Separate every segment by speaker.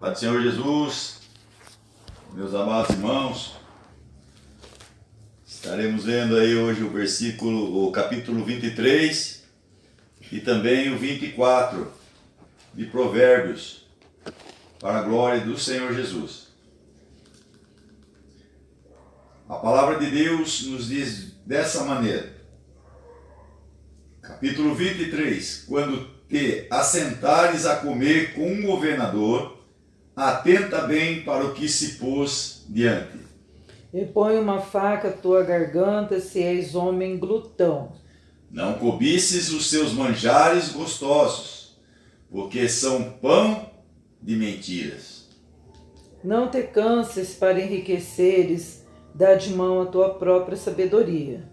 Speaker 1: Pai do Senhor Jesus, meus amados irmãos, estaremos vendo aí hoje o capítulo 23 e também o 24 de Provérbios, para a glória do Senhor Jesus. A palavra de Deus nos diz dessa maneira, capítulo 23, quando te assentares a comer com um governador, atenta bem para o que se pôs diante.
Speaker 2: E põe uma faca à tua garganta, se és homem glutão.
Speaker 1: Não cobices os seus manjares gostosos, porque são pão de mentiras.
Speaker 2: Não te canses para enriqueceres, dá de mão a tua própria sabedoria.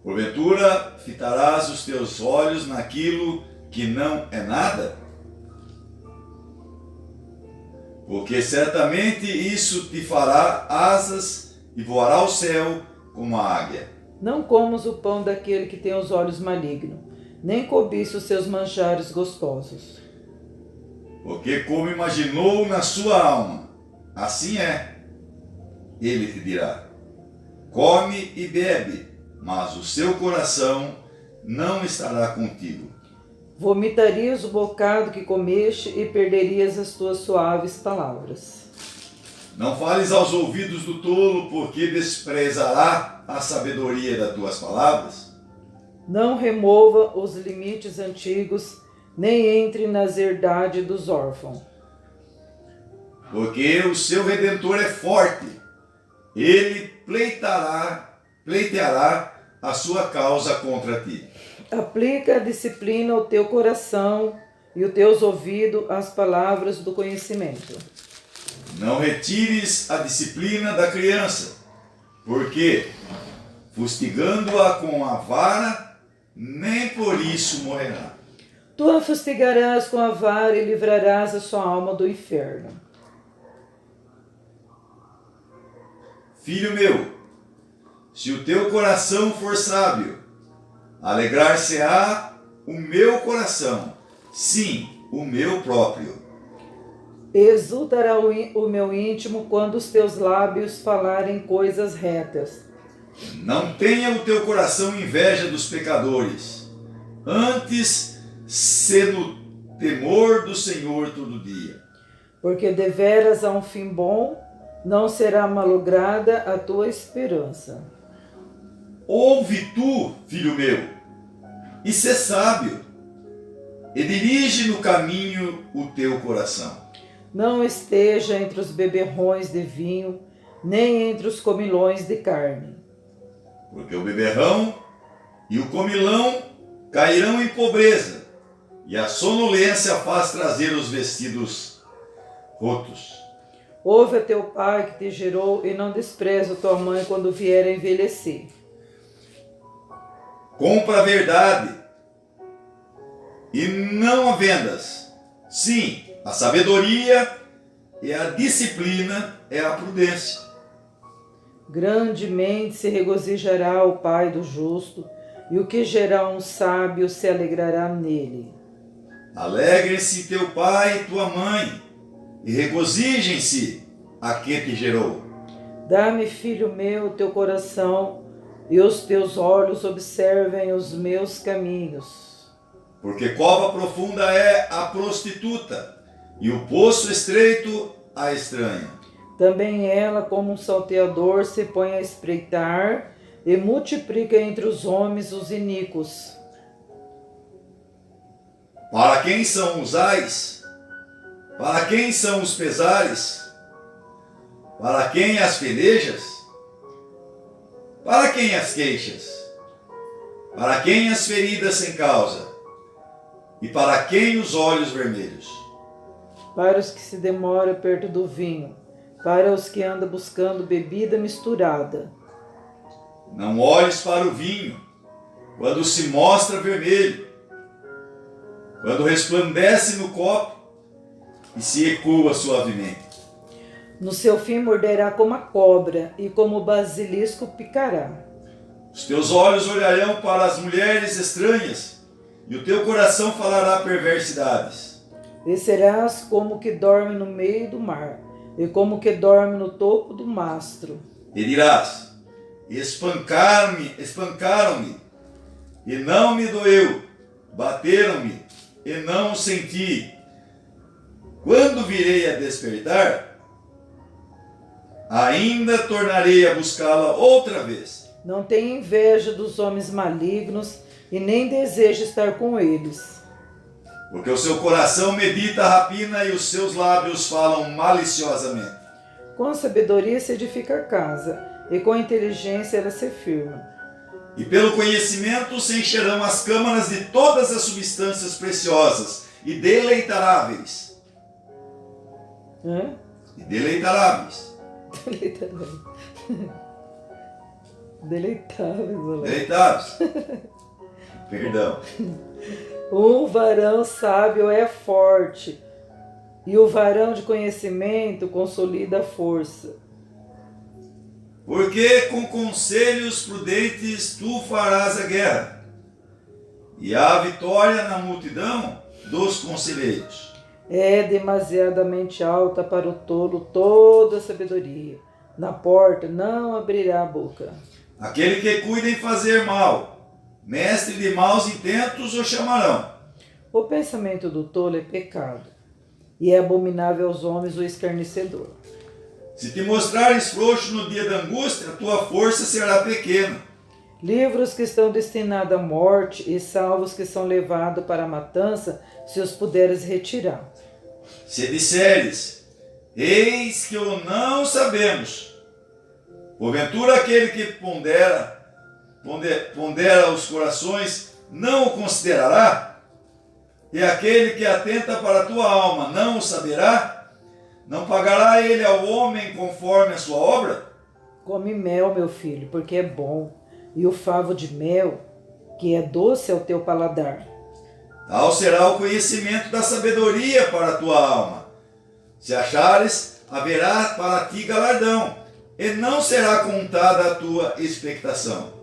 Speaker 1: Porventura, fitarás os teus olhos naquilo que não é nada? Porque certamente isso te fará asas e voará ao céu como a águia.
Speaker 2: Não comas o pão daquele que tem os olhos malignos, nem cobice os seus manjares gostosos.
Speaker 1: Porque como imaginou na sua alma, assim é. Ele te dirá, come e bebe, mas o seu coração não estará contigo.
Speaker 2: Vomitarias o bocado que comeste e perderias as tuas suaves palavras.
Speaker 1: Não fales aos ouvidos do tolo, porque desprezará a sabedoria das tuas palavras.
Speaker 2: Não remova os limites antigos, nem entre nas herdades dos órfãos.
Speaker 1: Porque o seu Redentor é forte, ele pleiteará a sua causa contra ti.
Speaker 2: Aplica a disciplina ao teu coração e os teus ouvidos às palavras do conhecimento.
Speaker 1: Não retires a disciplina da criança, porque, fustigando-a com a vara, nem por isso morrerá.
Speaker 2: Tu a fustigarás com a vara e livrarás a sua alma do inferno.
Speaker 1: Filho meu, se o teu coração for sábio, alegrar-se-á o meu coração, sim, o meu próprio.
Speaker 2: Exultará o meu íntimo quando os teus lábios falarem coisas retas.
Speaker 1: Não tenha o teu coração inveja dos pecadores, antes se no temor do Senhor todo dia.
Speaker 2: Porque deveras há um fim bom, não será malograda a tua esperança.
Speaker 1: Ouve tu, filho meu, e sê sábio, e dirige no caminho o teu coração.
Speaker 2: Não esteja entre os beberrões de vinho, nem entre os comilões de carne.
Speaker 1: Porque o beberrão e o comilão cairão em pobreza, e a sonolência faz trazer os vestidos rotos.
Speaker 2: Ouve a teu pai que te gerou, e não despreze a tua mãe quando vier a envelhecer.
Speaker 1: Compra a verdade e não a vendas. Sim, a sabedoria e a disciplina é a prudência.
Speaker 2: Grandemente se regozijará o pai do justo, e o que gerar um sábio se alegrará nele.
Speaker 1: Alegre-se teu pai e tua mãe, e regozijem-se a quem te gerou.
Speaker 2: Dá-me, filho meu, teu coração, e os teus olhos observem os meus caminhos.
Speaker 1: Porque cova profunda é a prostituta, e o poço estreito a estranha.
Speaker 2: Também ela, como um salteador, se põe a espreitar e multiplica entre os homens os iníquos.
Speaker 1: Para quem são os ais? Para quem são os pesares? Para quem as pelejas? Para quem as queixas? Para quem as feridas sem causa? E para quem os olhos vermelhos?
Speaker 2: Para os que se demoram perto do vinho, para os que andam buscando bebida misturada.
Speaker 1: Não olhes para o vinho, quando se mostra vermelho, quando resplandece no copo e se ecoa suavemente.
Speaker 2: No seu fim morderá como a cobra, e como o basilisco picará.
Speaker 1: Os teus olhos olharão para as mulheres estranhas, e o teu coração falará perversidades.
Speaker 2: e serás como que dorme no meio do mar, e como que dorme no topo do mastro.
Speaker 1: E dirás: espancaram-me, e não me doeu, bateram-me, e não senti. Quando virei a despertar, ainda tornarei a buscá-la outra vez.
Speaker 2: Não tenha inveja dos homens malignos, e nem deseja estar com eles.
Speaker 1: Porque o seu coração medita a rapina e os seus lábios falam maliciosamente.
Speaker 2: Com sabedoria se edifica a casa, e com inteligência ela se firma.
Speaker 1: E pelo conhecimento se encherão as câmaras de todas as substâncias preciosas e deleitáveis.
Speaker 2: Hã?
Speaker 1: E deleitáveis.
Speaker 2: Deleitável. Deleitável.
Speaker 1: Deleitáveis. Perdão.
Speaker 2: O varão sábio é forte, e o varão de conhecimento consolida a força.
Speaker 1: Porque com conselhos prudentes tu farás a guerra, e há vitória na multidão dos conselheiros.
Speaker 2: É demasiadamente alta para o tolo toda a sabedoria. Na porta não abrirá a boca.
Speaker 1: Aquele que cuida em fazer mal, mestre de maus intentos o chamarão.
Speaker 2: O pensamento do tolo é pecado, e é abominável aos homens o escarnecedor.
Speaker 1: Se te mostrares frouxo no dia da angústia, tua força será pequena.
Speaker 2: Livros que estão destinados à morte e salvos que são levados para a matança, se os puderes retirar.
Speaker 1: Se disseres, eis que o não sabemos, porventura aquele que pondera os corações não o considerará? E aquele que atenta para a tua alma não o saberá? Não pagará ele ao homem conforme a sua obra?
Speaker 2: Come mel, meu filho, porque é bom, e o favo de mel, que é doce ao teu paladar.
Speaker 1: Tal será o conhecimento da sabedoria para a tua alma. Se achares, haverá para ti galardão, e não será contada a tua expectação.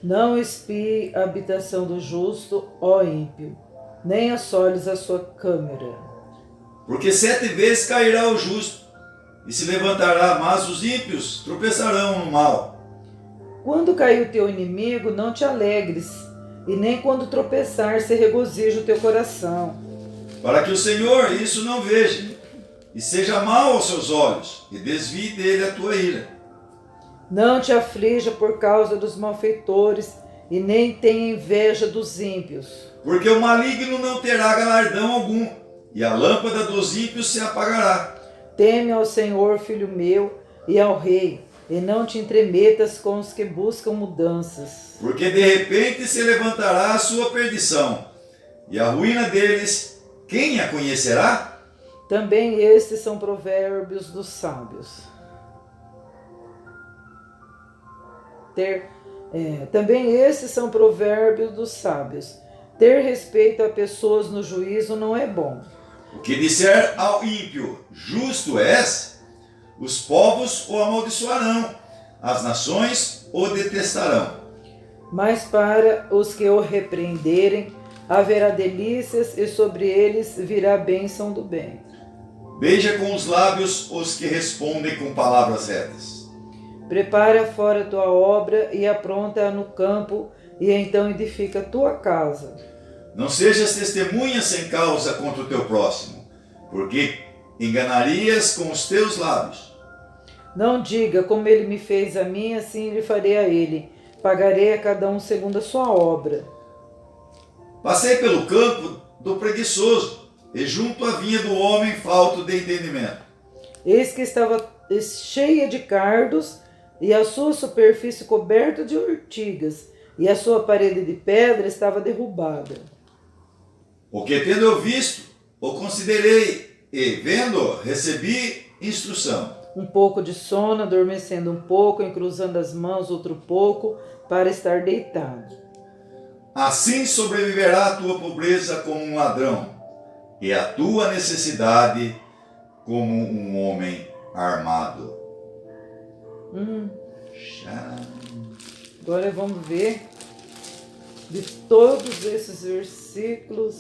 Speaker 2: Não espie a habitação do justo, ó ímpio, nem assoles a sua câmara.
Speaker 1: Porque 7 vezes cairá o justo, e se levantará, mas os ímpios tropeçarão no mal.
Speaker 2: Quando cair o teu inimigo, não te alegres, e nem quando tropeçar se regozija o teu coração.
Speaker 1: Para que o Senhor isso não veja, e seja mal aos seus olhos, e desvie dele a tua ira.
Speaker 2: Não te aflija por causa dos malfeitores, e nem tenha inveja dos ímpios.
Speaker 1: Porque o maligno não terá galardão algum, e a lâmpada dos ímpios se apagará.
Speaker 2: Teme ao Senhor, filho meu, e ao rei, e não te entremetas com os que buscam mudanças.
Speaker 1: Porque de repente se levantará a sua perdição, e a ruína deles, quem a conhecerá?
Speaker 2: Também estes são provérbios dos sábios. Também estes são provérbios dos sábios. Ter respeito a pessoas no juízo não é bom.
Speaker 1: O que disser ao ímpio, justo és, os povos o amaldiçoarão, as nações o detestarão.
Speaker 2: Mas para os que o repreenderem, haverá delícias, e sobre eles virá a bênção do bem.
Speaker 1: Beija com os lábios os que respondem com palavras retas.
Speaker 2: Prepara fora tua obra e apronta-a no campo, e então edifica tua casa.
Speaker 1: Não sejas testemunha sem causa contra o teu próximo, porque enganarias com os teus lábios.
Speaker 2: Não diga, como ele me fez a mim, assim lhe farei a ele. Pagarei a cada um segundo a sua obra.
Speaker 1: Passei pelo campo do preguiçoso, e junto à vinha do homem falto de entendimento.
Speaker 2: Eis que estava cheia de cardos, e a sua superfície coberta de urtigas, e a sua parede de pedra estava derrubada.
Speaker 1: O que tendo eu visto, o considerei, e vendo, recebi instrução.
Speaker 2: Um pouco de sono, adormecendo um pouco, encruzando as mãos outro pouco, para estar deitado.
Speaker 1: Assim sobreviverá a tua pobreza como um ladrão, e a tua necessidade como um homem armado.
Speaker 2: Agora vamos ver De todos esses versículos,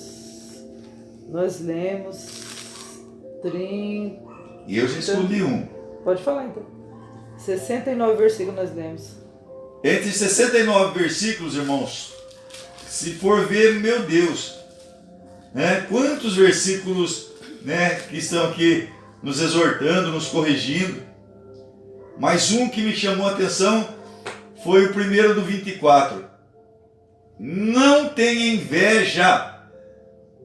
Speaker 2: nós lemos 30.
Speaker 1: E eu já escolhi um.
Speaker 2: Pode falar então. 69 versículos nós lemos.
Speaker 1: Entre 69 versículos, irmãos, se for ver, meu Deus, né, quantos versículos, né, que estão aqui nos exortando, nos corrigindo. Mas um que me chamou a atenção foi o primeiro do 24. Não tenha inveja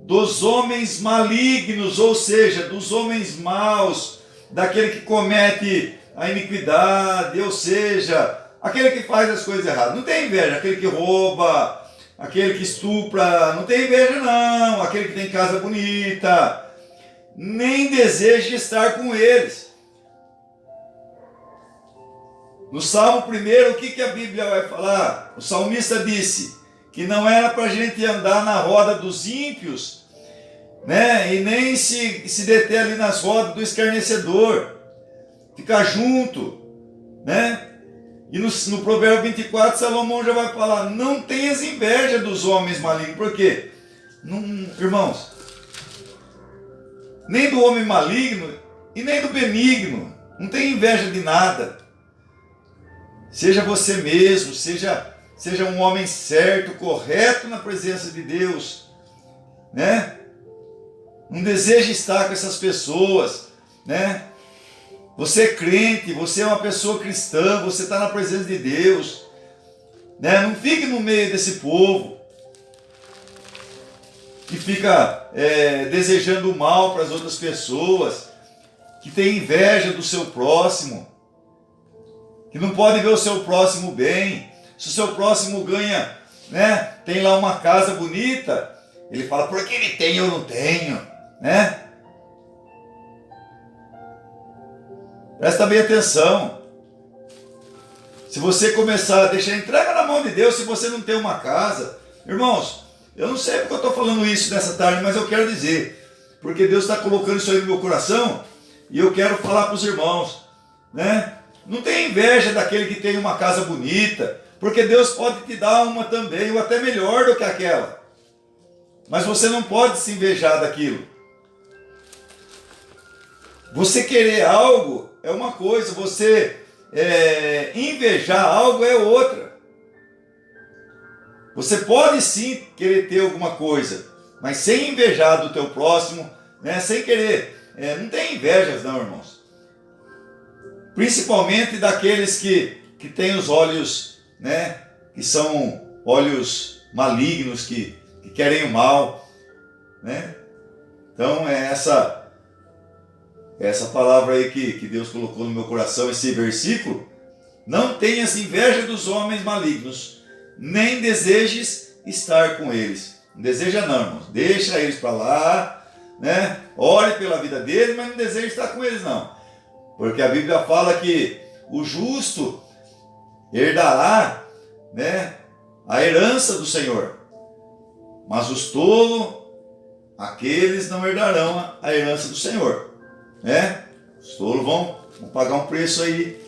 Speaker 1: dos homens malignos, ou seja, dos homens maus, daquele que comete a iniquidade, ou seja, aquele que faz as coisas erradas. Não tem inveja, aquele que rouba, aquele que estupra, não tem inveja não, aquele que tem casa bonita, nem deseja estar com eles. No Salmo 1, o que a Bíblia vai falar? O salmista disse que não era para a gente andar na roda dos ímpios, né? E nem se deter ali nas rodas do escarnecedor, ficar junto, né? E no Provérbio 24, Salomão já vai falar, não tenhas inveja dos homens malignos. Por quê? Não, irmãos, nem do homem maligno e nem do benigno. Não tem inveja de nada. Seja você mesmo, seja um homem certo, correto na presença de Deus, né? Não deseja estar com essas pessoas, né? Você é crente, você é uma pessoa cristã, você está na presença de Deus, né? Não fique no meio desse povo que fica desejando o mal para as outras pessoas, que tem inveja do seu próximo, que não pode ver o seu próximo bem. Se o seu próximo ganha, né, tem lá uma casa bonita, ele fala, por que ele tem e eu não tenho, né? Presta bem atenção. Se você começar a deixar, entrega na mão de Deus, se você não tem uma casa. Irmãos, eu não sei porque eu estou falando isso nessa tarde, mas eu quero dizer, porque Deus está colocando isso aí no meu coração, e eu quero falar para os irmãos, né? Não tenha inveja daquele que tem uma casa bonita, porque Deus pode te dar uma também, ou até melhor do que aquela. Mas você não pode se invejar daquilo. Você querer algo é uma coisa, você invejar algo é outra. Você pode sim querer ter alguma coisa, mas sem invejar do teu próximo, né? Sem querer. Não tem invejas não, irmãos. Principalmente daqueles que têm os olhos, né? Que são olhos malignos, que querem o mal, né? Então é essa palavra aí que Deus colocou no meu coração, esse versículo. Não tenhas inveja dos homens malignos, nem desejes estar com eles. Não deseja não, irmãos. Deixa eles para lá, né? Ore pela vida deles, mas não deseja estar com eles não. Porque a Bíblia fala que o justo herdará, né, a herança do Senhor. Mas os tolos, aqueles não herdarão a herança do Senhor, né? Os tolos vão pagar um preço aí,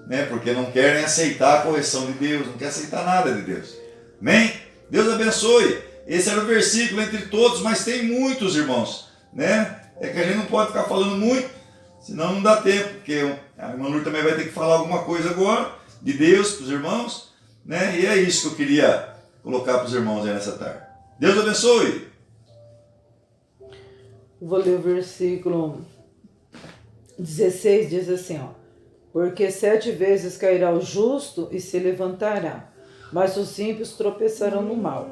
Speaker 1: né? Porque não querem aceitar a correção de Deus, não querem aceitar nada de Deus. Amém? Deus abençoe. Esse era o versículo entre todos, mas tem muitos, irmãos, né? É que a gente não pode ficar falando muito, senão não dá tempo, porque a irmã Lourdes também vai ter que falar alguma coisa agora de Deus para os irmãos, né? E é isso que eu queria colocar para os irmãos aí nessa tarde. Deus abençoe.
Speaker 2: Vou ler o versículo 16, diz assim, ó. Porque 7 vezes cairá o justo e se levantará, mas os ímpios tropeçarão no mal.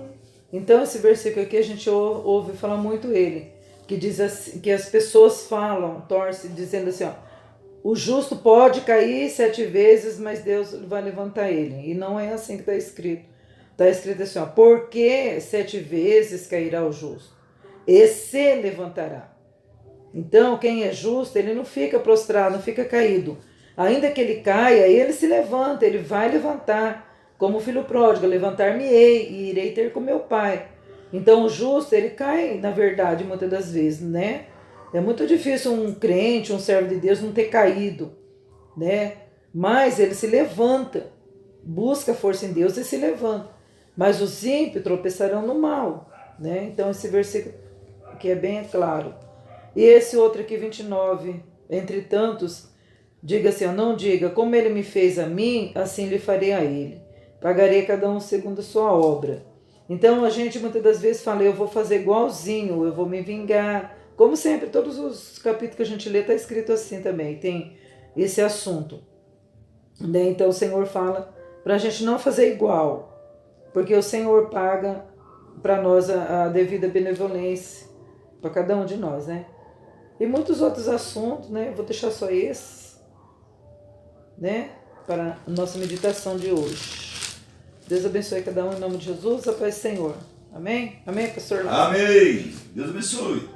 Speaker 2: Então esse versículo aqui a gente ouve falar muito ele, que diz assim, que as pessoas falam, torcem, dizendo assim, ó, o justo pode cair 7 vezes, mas Deus vai levantar ele. E não é assim que está escrito. Está escrito assim, ó, porque 7 vezes cairá o justo e se levantará. Então quem é justo, ele não fica prostrado, não fica caído. Ainda que ele caia, ele se levanta, ele vai levantar. Como o filho pródigo, levantar-me-ei e irei ter com meu pai. Então o justo, ele cai, na verdade, muitas das vezes, né? É muito difícil um crente, um servo de Deus não ter caído, né? Mas ele se levanta, busca força em Deus e se levanta. mas os ímpios tropeçarão no mal, né? Então esse versículo que é bem claro. E esse outro aqui, 29, entre tantos, diga assim, não diga, como ele me fez a mim, assim lhe farei a ele. Pagarei a cada um segundo a sua obra. Então a gente muitas das vezes fala, eu vou fazer igualzinho, eu vou me vingar. Como sempre, todos os capítulos que a gente lê está escrito assim também, tem esse assunto. Né? Então o Senhor fala para a gente não fazer igual, porque o Senhor paga para nós a devida benevolência, para cada um de nós, né? E muitos outros assuntos, né? Vou deixar só esses, né? Para a nossa meditação de hoje. Deus abençoe cada um em nome de Jesus, a paz do Senhor. Amém? Amém, pastor?
Speaker 1: Amém. Deus abençoe.